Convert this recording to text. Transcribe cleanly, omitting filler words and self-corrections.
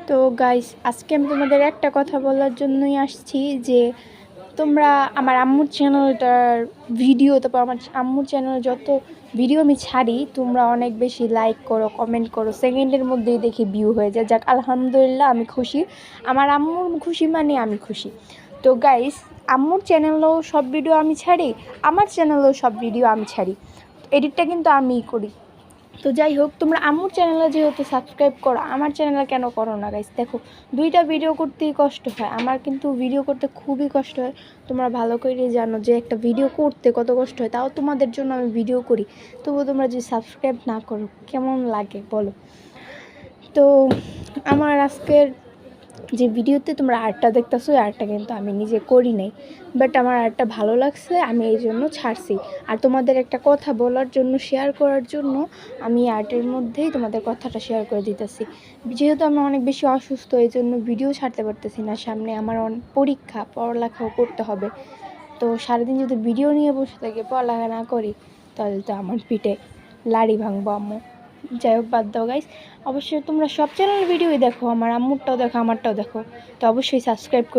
তো গাইস, আজকে আমি তোমাদের একটা কথা বলার জন্যই আসছি যে তোমরা আমার আম্মুর চ্যানেলটার ভিডিও, তারপর আমার আম্মুর চ্যানেলে যত ভিডিও আমি ছাড়ি তোমরা অনেক বেশি লাইক করো, কমেন্ট করো, সেকেন্ডের মধ্যেই দেখি ভিউ হয়ে যায়। যাক, আলহামদুলিল্লাহ, আমি খুশি। আমার আম্মুর খুশি মানে আমি খুশি। তো গাইস, আম্মুর চ্যানেলেও সব ভিডিও আমি ছাড়ি, আমার চ্যানেলেও সব ভিডিও আমি ছাড়ি, এডিটটা কিন্তু আমিই করি। তো যাই হোক, তোমরা আম্মুর চ্যানেলে যেহেতু সাবস্ক্রাইব করো, আমার চ্যানেলে কেন করো না গাইস? দেখো, দুইটা ভিডিও করতেই কষ্ট হয়, আমার কিন্তু ভিডিও করতে খুবই কষ্ট হয়। তোমরা ভালো করে জানো যে একটা ভিডিও করতে কত কষ্ট হয়, তাও তোমাদের জন্য আমি ভিডিও করি, তবুও তোমরা যদি সাবস্ক্রাইব না করো কেমন লাগে বলো? তো আমার আজকের যে ভিডিওতে তোমরা আর্টটা দেখতেছো, ওই আর্টটা কিন্তু আমি নিজে করি নাই, বাট আমার আর্টটা ভালো লাগছে, আমি এই জন্য ছাড়ছি। আর তোমাদের একটা কথা বলার জন্য, শেয়ার করার জন্য আমি আর্টের মধ্যেই তোমাদের কথাটা শেয়ার করে দিতেছি। যেহেতু আমি অনেক বেশি অসুস্থ, এই জন্য ভিডিও ছাড়তে পারতেছি না, সামনে আমার পরীক্ষা, পড়ালেখাও করতে হবে। তো সারাদিন যদি ভিডিও নিয়ে বসে থাকি, পড়ালেখা না করি, তাহলে তো আমার পিঠে লাড়ি ভাঙবো আম্মু। যাই হোক, বাদ দাও গাইস। অবশ্যই তোমরা সব চ্যানেলের ভিডিওই দেখো, আমার আম্মুরটাও দেখো, আমারটাও দেখো। তো অবশ্যই সাবস্ক্রাইব করে